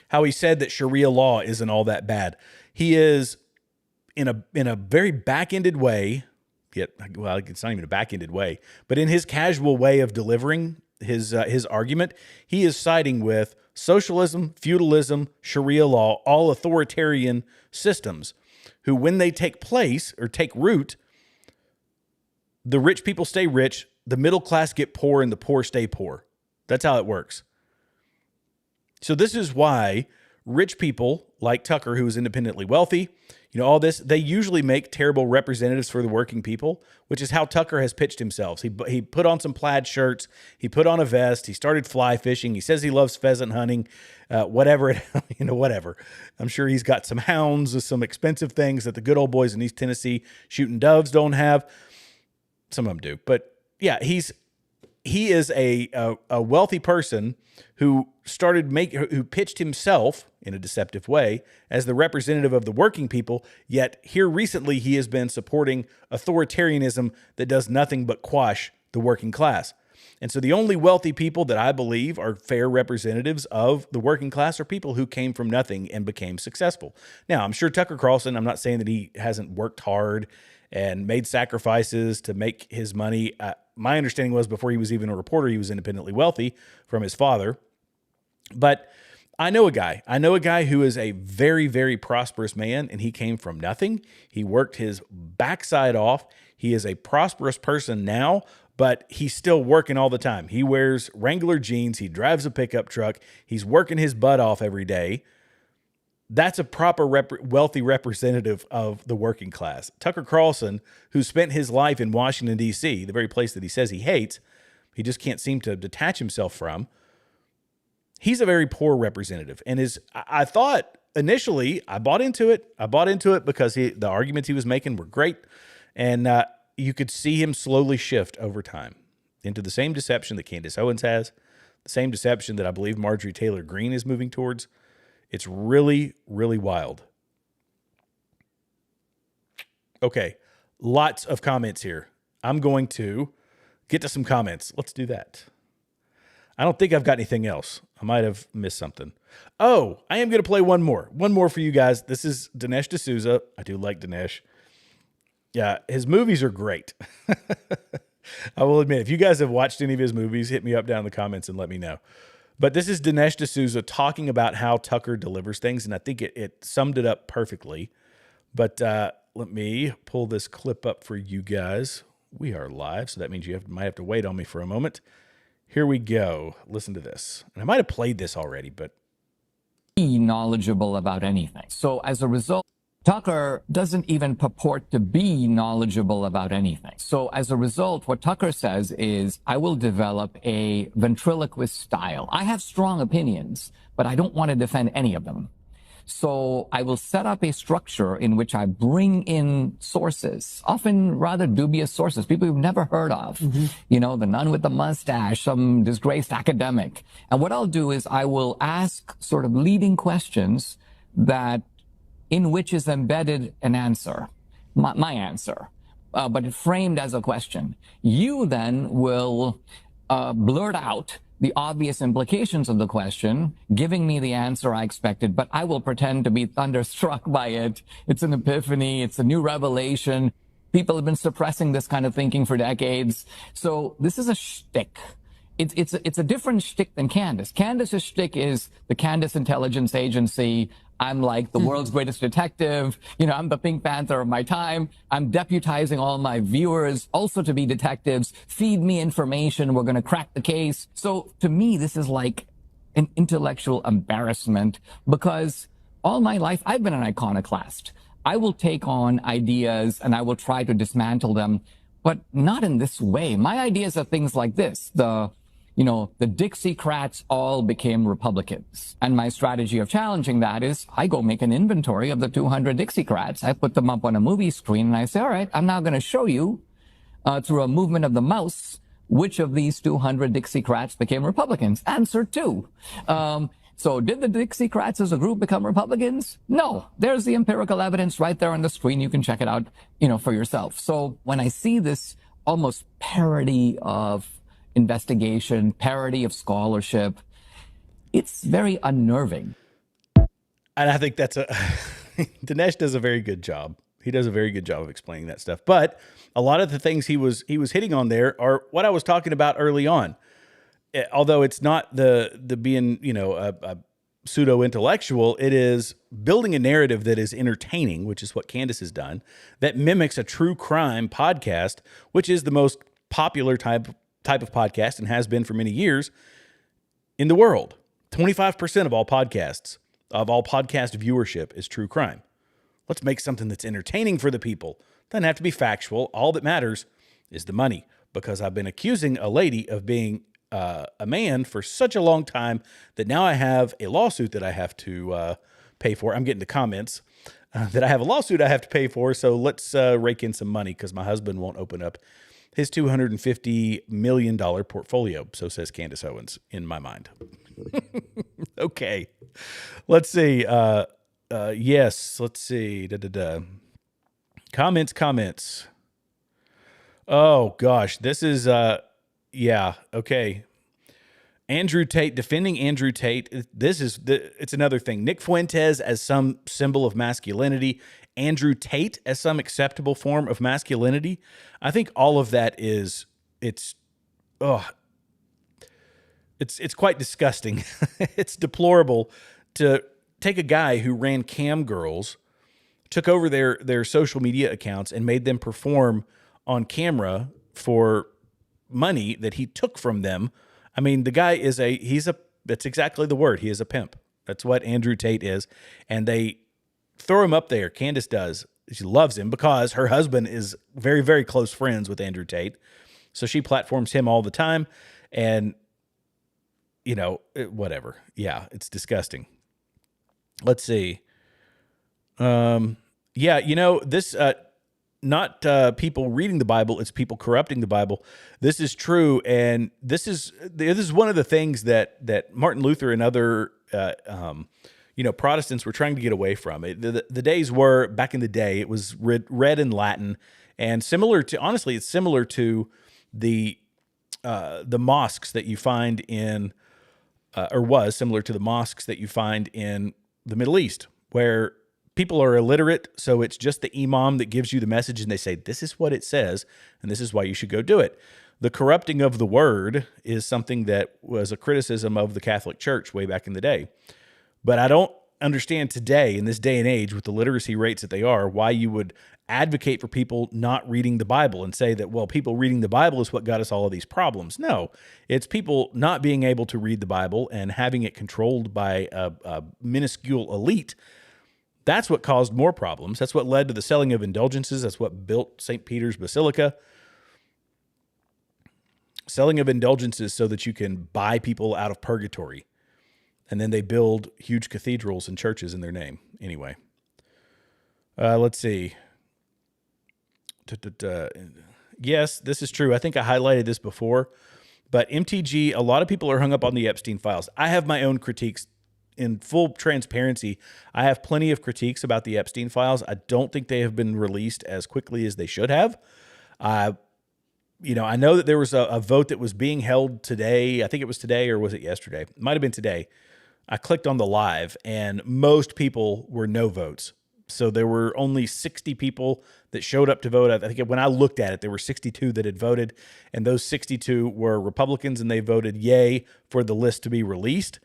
How he said that Sharia law isn't all that bad. He is in a very back-ended way, it's not even a back-ended way, but in his casual way of delivering his argument, he is siding with socialism, feudalism, Sharia law, all authoritarian systems who, when they take place or take root, the rich people stay rich, the middle class get poor, and the poor stay poor. That's how it works. So this is why rich people like Tucker, who is independently wealthy, all this, they usually make terrible representatives for the working people, which is how Tucker has pitched himself. He put on some plaid shirts. He put on a vest. He started fly fishing. He says he loves pheasant hunting, whatever. I'm sure he's got some hounds with some expensive things that the good old boys in East Tennessee shooting doves don't have. Some of them do. But yeah, he is a wealthy person who who pitched himself in a deceptive way as the representative of the working people. Yet here recently, he has been supporting authoritarianism that does nothing but quash the working class. And so the only wealthy people that I believe are fair representatives of the working class are people who came from nothing and became successful. Now, I'm sure Tucker Carlson, I'm not saying that he hasn't worked hard and made sacrifices to make his money. My understanding was before he was even a reporter, he was independently wealthy from his father. But I know a guy who is a very, very prosperous man, and he came from nothing. He worked his backside off. He is a prosperous person now, but he's still working all the time. He wears Wrangler jeans. He drives a pickup truck. He's working his butt off every day. That's a proper wealthy representative of the working class. Tucker Carlson, who spent his life in Washington, D.C., the very place that he says he hates, he just can't seem to detach himself from. He's a very poor representative. And I thought initially, I bought into it. Because the arguments he was making were great. And you could see him slowly shift over time into the same deception that Candace Owens has, the same deception that I believe Marjorie Taylor Greene is moving towards. It's really, really wild. Okay, lots of comments here. I'm going to get to some comments. Let's do that. I don't think I've got anything else. I might have missed something. Oh, I am going to play one more. One more for you guys. This is Dinesh D'Souza. I do like Dinesh. Yeah, his movies are great. I will admit, if you guys have watched any of his movies, hit me up down in the comments and let me know. But this is Dinesh D'Souza talking about how Tucker delivers things, and I think it summed it up perfectly. But let me pull this clip up for you guys. We are live, so that means you might have to wait on me for a moment. Here we go. Listen to this. And I might have played this already, but... Be knowledgeable about anything. So as a result, Tucker doesn't even purport to be knowledgeable about anything. So as a result, what Tucker says is, I will develop a ventriloquist style. I have strong opinions, but I don't want to defend any of them. So I will set up a structure in which I bring in sources, often rather dubious sources, people you've never heard of. The nun with the mustache, some disgraced academic. And what I'll do is I will ask sort of leading questions in which is embedded an answer. my answer, but framed as a question. You then will blurt out the obvious implications of the question, giving me the answer I expected, but I will pretend to be thunderstruck by it. It's an epiphany. It's a new revelation. People have been suppressing this kind of thinking for decades. So this is a shtick. It's a different shtick than Candace. Candace's shtick is the Candace Intelligence Agency. I'm like the world's greatest detective. You know, I'm the Pink Panther of my time. I'm deputizing all my viewers also to be detectives. Feed me information. We're going to crack the case. So to me, this is like an intellectual embarrassment because all my life I've been an iconoclast. I will take on ideas and I will try to dismantle them, but not in this way. My ideas are things like this. The Dixiecrats all became Republicans. And my strategy of challenging that is I go make an inventory of the 200 Dixiecrats. I put them up on a movie screen and I say, all right, I'm now going to show you through a movement of the mouse which of these 200 Dixiecrats became Republicans. Answer 2. So did the Dixiecrats as a group become Republicans? No. There's the empirical evidence right there on the screen. You can check it out, for yourself. So when I see this almost parody of investigation, parody of scholarship, it's very unnerving. And I think that's Dinesh does a very good job. He does a very good job of explaining that stuff. But a lot of the things he was hitting on there are what I was talking about early on. Although it's not the being, a pseudo intellectual, it is building a narrative that is entertaining, which is what Candace has done, that mimics a true crime podcast, which is the most popular type of podcast and has been for many years in the world. 25% of all podcast viewership is true crime. Let's make something that's entertaining for the people. Doesn't have to be factual. All that matters is the money, because I've been accusing a lady of being a man for such a long time that now I have a lawsuit that I have to pay for. I'm getting the comments that I have a lawsuit I have to pay for. So let's rake in some money because my husband won't open up his $250 million portfolio. So says Candace Owens in my mind. Okay. Let's see. Yes. Let's see. Comments. Oh gosh. This is, yeah. Okay. Andrew Tate, defending Andrew Tate. It's another thing. Nick Fuentes as some symbol of masculinity. Andrew Tate as some acceptable form of masculinity. I think all of that it's quite disgusting. It's deplorable to take a guy who ran cam girls, took over their social media accounts and made them perform on camera for money that he took from them. I mean, the guy that's exactly the word. He is a pimp. That's what Andrew Tate is. And they throw him up there. Candace does. She loves him because her husband is very, very close friends with Andrew Tate. So she platforms him all the time. And, whatever. Yeah, it's disgusting. Let's see. This, not people reading the Bible, it's people corrupting the Bible. This is true. And this is one of the things that Martin Luther and other, Protestants were trying to get away from. The days were, back in the day, it was read in Latin, and it's similar to the mosques that you find in, or was similar to the mosques that you find in the Middle East, where people are illiterate, so it's just the imam that gives you the message, and they say, this is what it says, and this is why you should go do it. The corrupting of the word is something that was a criticism of the Catholic Church way back in the day. But I don't understand today, in this day and age, with the literacy rates that they are, why you would advocate for people not reading the Bible and say that, well, people reading the Bible is what got us all of these problems. No, it's people not being able to read the Bible and having it controlled by a minuscule elite. That's what caused more problems. That's what led to the selling of indulgences. That's what built St. Peter's Basilica. Selling of indulgences so that you can buy people out of purgatory. And then they build huge cathedrals and churches in their name. Anyway, let's see. Yes, this is true. I think I highlighted this before. But MTG, a lot of people are hung up on the Epstein files. I have my own critiques in full transparency, I have plenty of critiques about the Epstein files. I don't think they have been released as quickly as they should have. I know that there was a vote that was being held today. I think it was today, or was it yesterday? It might have been today. I clicked on the live, and most people were no votes. So there were only 60 people that showed up to vote. I think when I looked at it, there were 62 that had voted, and those 62 were Republicans, and they voted yay for the list to be released.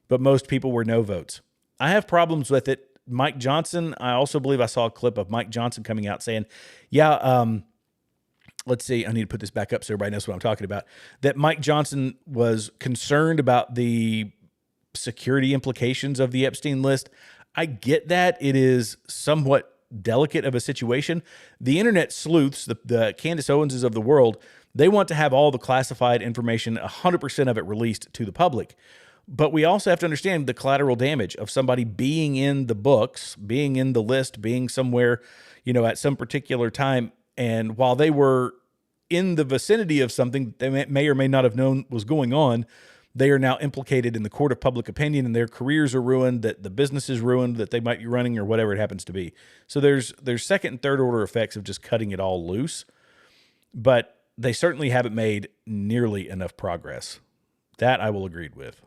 But most people were no votes. I have problems with it. Mike Johnson, I also believe I saw a clip of Mike Johnson coming out saying, let's see, I need to put this back up so everybody knows what I'm talking about, that Mike Johnson was concerned about the security implications of the Epstein list. I get that it is somewhat delicate of a situation. The internet sleuths, the Candace Owenses of the world, they want to have all the classified information, 100% of it released to the public. But we also have to understand the collateral damage of somebody being in the books, being in the list, being somewhere, at some particular time. And while they were in the vicinity of something they may or may not have known was going on, they are now implicated in the court of public opinion, and their careers are ruined, that the business is ruined, that they might be running, or whatever it happens to be. So there's second and third order effects of just cutting it all loose. But they certainly haven't made nearly enough progress. That I will agree with.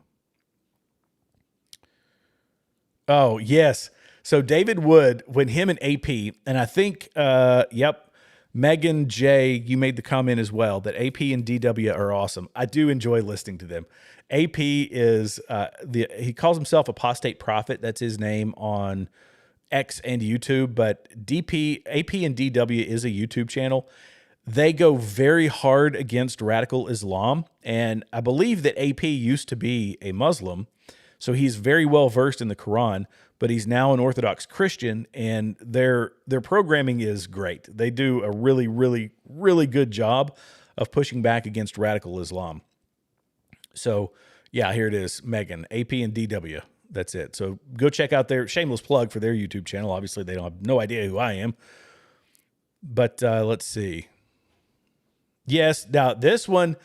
Oh, yes. So David Wood, when him and AP, and I think, Megan J, you made the comment as well that AP and DW are awesome. I do enjoy listening to them. AP is he calls himself Apostate Prophet. That's his name on X and YouTube. But AP and DW is a YouTube channel. They go very hard against radical Islam, and I believe that AP used to be a Muslim, so he's very well versed in the Quran. But he's now an Orthodox Christian, and their programming is great. They do a really, really, really good job of pushing back against radical Islam. So, yeah, here it is, Megan, AP and DW. That's it. So go check out their shameless plug for their YouTube channel. Obviously, they don't have no idea who I am. But let's see. Yes, now this one,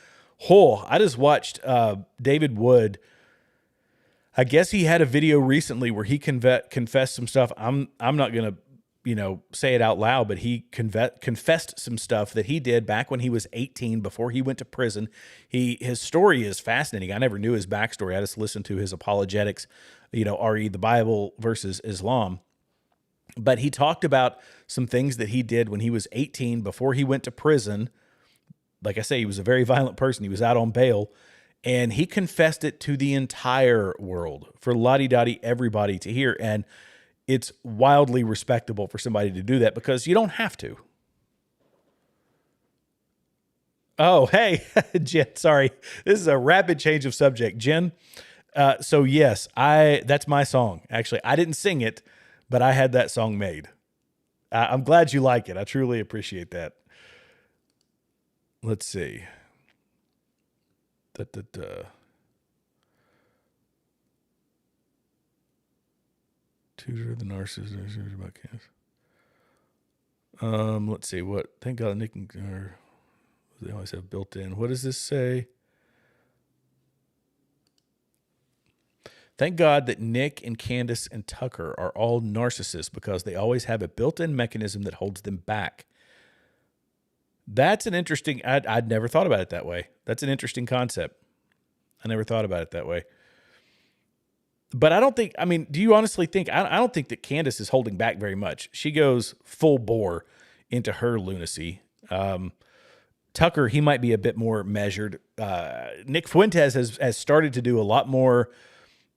I just watched David Wood. I guess he had a video recently where he confessed some stuff. I'm not going to, say it out loud, but he confessed some stuff that he did back when he was 18 before he went to prison. His story is fascinating. I never knew his backstory. I just listened to his apologetics, RE, the Bible versus Islam. But he talked about some things that he did when he was 18 before he went to prison. Like I say, he was a very violent person. He was out on bail. And he confessed it to the entire world for la-di-da-di everybody to hear. And it's wildly respectable for somebody to do that because you don't have to. Oh, hey, Jen, sorry. This is a rapid change of subject. Jen, so yes, that's my song. Actually, I didn't sing it, but I had that song made. I'm glad you like it. I truly appreciate that. Let's see. Tutor the narcissist about Candace. Let's see what. Thank God Nick and they always have built in. What does this say? Thank God that Nick and Candace and Tucker are all narcissists because they always have a built-in mechanism that holds them back. That's an interesting. I'd never thought about it that way. That's an interesting concept. I never thought about it that way. But I don't think, do you honestly think, I don't think that Candace is holding back very much. She goes full bore into her lunacy. Tucker, he might be a bit more measured. Nick Fuentes has started to do a lot more,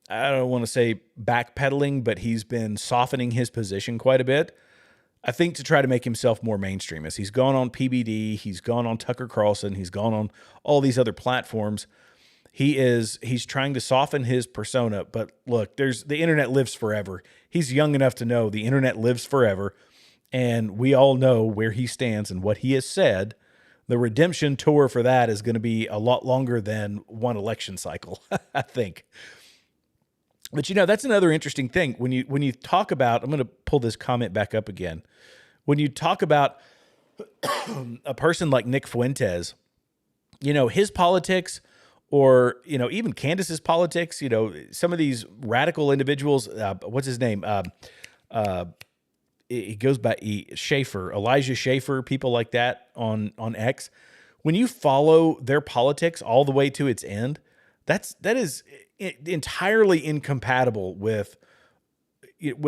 I don't want to say backpedaling, but he's been softening his position quite a bit. I think to try to make himself more mainstream. As he's gone on PBD, he's gone on Tucker Carlson, he's gone on all these other platforms. He's trying to soften his persona, but look, the internet lives forever. He's young enough to know the internet lives forever, and we all know where he stands and what he has said. The redemption tour for that is going to be a lot longer than one election cycle, I think. But that's another interesting thing when you talk about. I'm going to pull this comment back up again. When you talk about a person like Nick Fuentes, his politics or, even Candace's politics, some of these radical individuals, what's his name? He goes by Schaefer, Elijah Schaefer, people like that on X. When you follow their politics all the way to its end, that is entirely incompatible with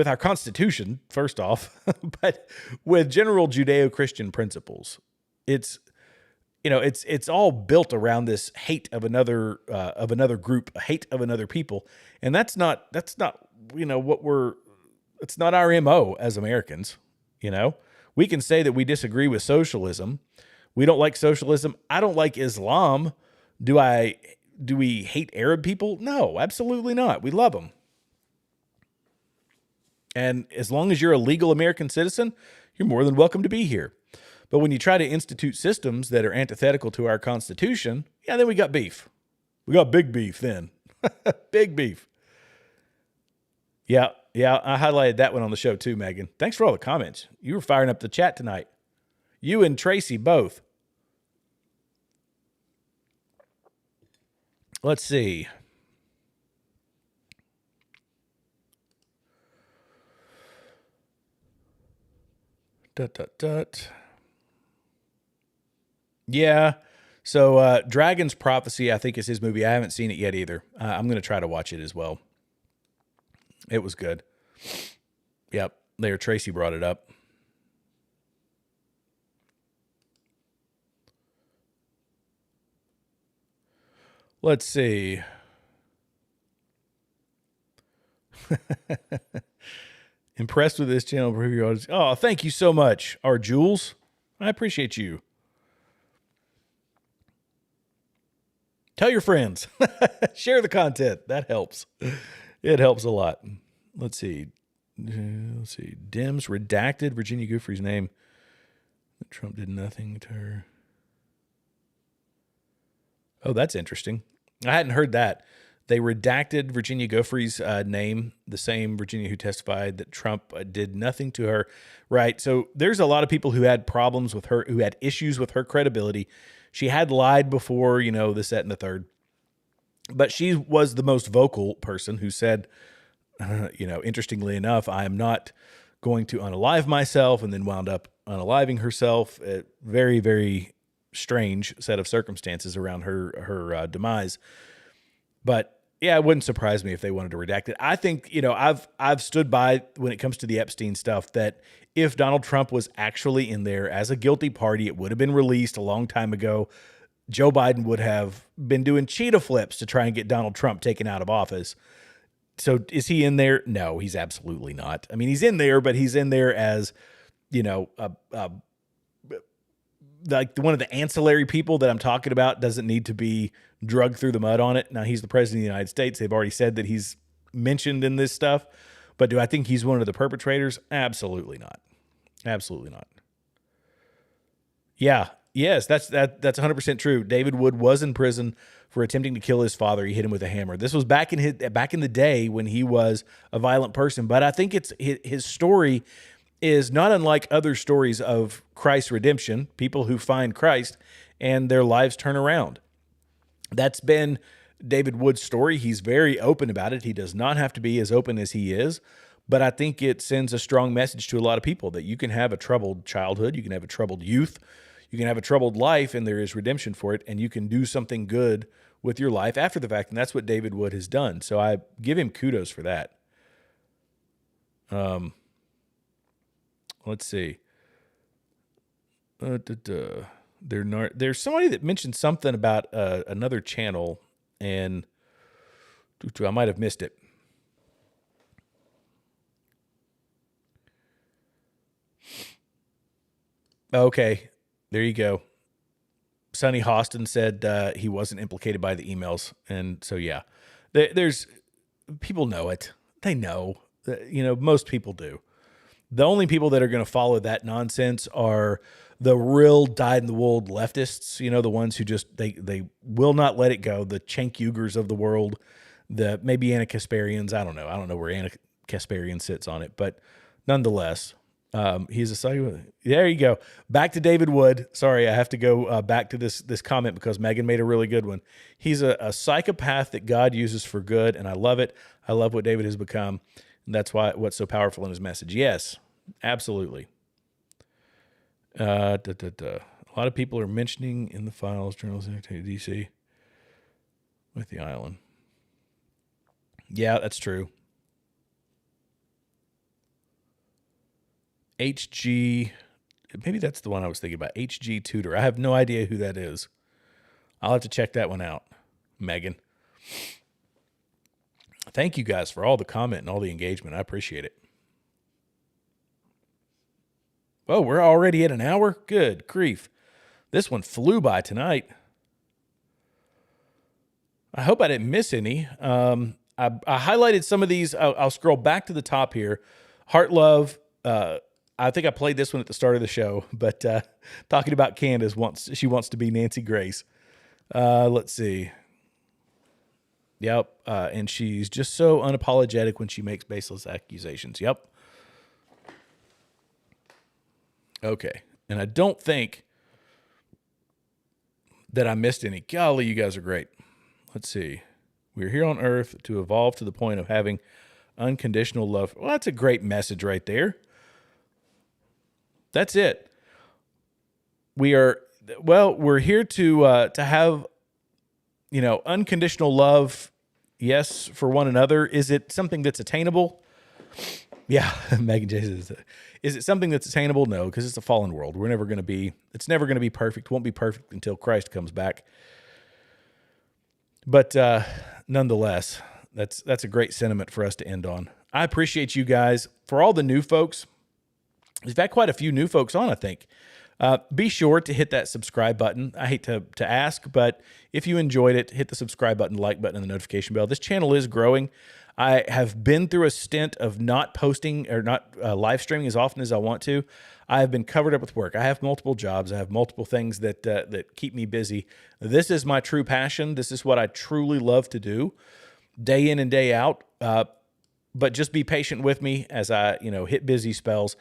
our Constitution, first off, but with general Judeo-Christian principles. It's all built around this hate of another group, hate of another people, and that's not it's not our MO as Americans. We can say that we disagree with socialism. We don't like socialism. I don't like Islam. Do we hate Arab people? No, absolutely not. We love them. And as long as you're a legal American citizen, you're more than welcome to be here. But when you try to institute systems that are antithetical to our Constitution, then we got beef. We got big beef then. Big beef. Yeah, I highlighted that one on the show too, Megan. Thanks for all the comments. You were firing up the chat tonight. You and Tracy both. Let's see. Yeah. So Dragon's Prophecy, I think, is his movie. I haven't seen it yet either. I'm going to try to watch it as well. It was good. Yep. There, Tracy brought it up. Let's see. Impressed with this channel. Oh, thank you so much, our Jules. I appreciate you. Tell your friends. Share the content. That helps. It helps a lot. Let's see. Dems redacted Virginia Giuffre's name. Trump did nothing to her. Oh, that's interesting. I hadn't heard that. They redacted Virginia Giuffre's name, the same Virginia who testified that Trump did nothing to her. Right. So there's a lot of people who had problems with her, who had issues with her credibility. She had lied before, this, that, and the third. But she was the most vocal person who said, interestingly enough, I am not going to unalive myself, and then wound up unaliving herself. A very, very strange set of circumstances around her demise. But yeah, it wouldn't surprise me if they wanted to redact it. I think, I've stood by when it comes to the Epstein stuff that if Donald Trump was actually in there as a guilty party, it would have been released a long time ago. Joe Biden would have been doing cheetah flips to try and get Donald Trump taken out of office. So is he in there? No, he's absolutely not. I mean, he's in there, but he's in there as, like one of the ancillary people that I'm talking about doesn't need to be drugged through the mud on it. Now, he's the president of the United States. They've already said that he's mentioned in this stuff. But do I think he's one of the perpetrators? Absolutely not. Absolutely not. Yeah. Yes, that's 100% true. David Wood was in prison for attempting to kill his father. He hit him with a hammer. This was back in the day when he was a violent person. But I think his story is not unlike other stories of Christ's redemption, people who find Christ and their lives turn around. That's been David Wood's story. He's very open about it. He does not have to be as open as he is, but I think it sends a strong message to a lot of people that you can have a troubled childhood, you can have a troubled youth, you can have a troubled life, and there is redemption for it, and you can do something good with your life after the fact, and that's what David Wood has done. So I give him kudos for that. Let's see. There's somebody that mentioned something about another channel, and I might have missed it. Okay, there you go. Sonny Hostin said he wasn't implicated by the emails, and so yeah, there's people know it. They know, most people do. The only people that are going to follow that nonsense are the real dyed-in-the-wool leftists, the ones who just, they will not let it go, the Cenk Uygurs of the world, the maybe Anna Kasparians. I don't know where Anna Kasparian sits on it, but nonetheless, He's a psycho. There you go. Back to David Wood. Sorry, I have to go back to this comment because Megan made a really good one. He's a psychopath that God uses for good, and I love it. I love what David has become, and that's what's so powerful in his message. Yes, absolutely. A lot of people are mentioning in the files journals in DC with the island. Yeah, that's true. HG, maybe that's the one I was thinking about. HG Tutor. I have no idea who that is. I'll have to check that one out, Megan. Thank you guys for all the comment and all the engagement. I appreciate it. Oh, we're already at an hour? Good grief. This one flew by tonight. I hope I didn't miss any. I highlighted some of these. I'll scroll back to the top here. Heart Love. I think I played this one at the start of the show, but talking about Candace, she wants to be Nancy Grace. Let's see. Yep. And she's just so unapologetic when she makes baseless accusations. Yep. Okay. And I don't think that I missed any. Golly, you guys are great. Let's see. We're here on earth to evolve to the point of having unconditional love. Well, that's a great message right there. That's it. We're here to have, unconditional love. Yes, for one another. Is it something that's attainable? Yeah, Megan J says, is it something that's attainable? No, because it's a fallen world. It's never going to be perfect. Won't be perfect until Christ comes back. But nonetheless, that's a great sentiment for us to end on. I appreciate you guys. For all the new folks, we've had quite a few new folks on, I think. Be sure to hit that subscribe button. I hate to ask, but if you enjoyed it, hit the subscribe button, like button, and the notification bell. This channel is growing. I have been through a stint of not posting or not live streaming as often as I want to. I have been covered up with work. I have multiple jobs. I have multiple things that keep me busy. This is my true passion. This is what I truly love to do, day in and day out. But just be patient with me as I, hit busy spells.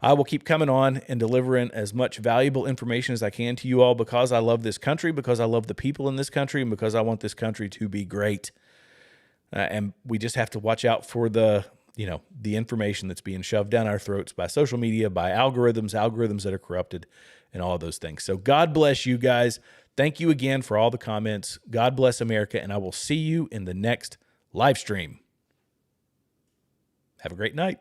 I will keep coming on and delivering as much valuable information as I can to you all because I love this country, because I love the people in this country, and because I want this country to be great. And we just have to watch out for the information that's being shoved down our throats by social media, by algorithms that are corrupted, and all of those things. So God bless you guys. Thank you again for all the comments. God bless America, and I will see you in the next live stream. Have a great night.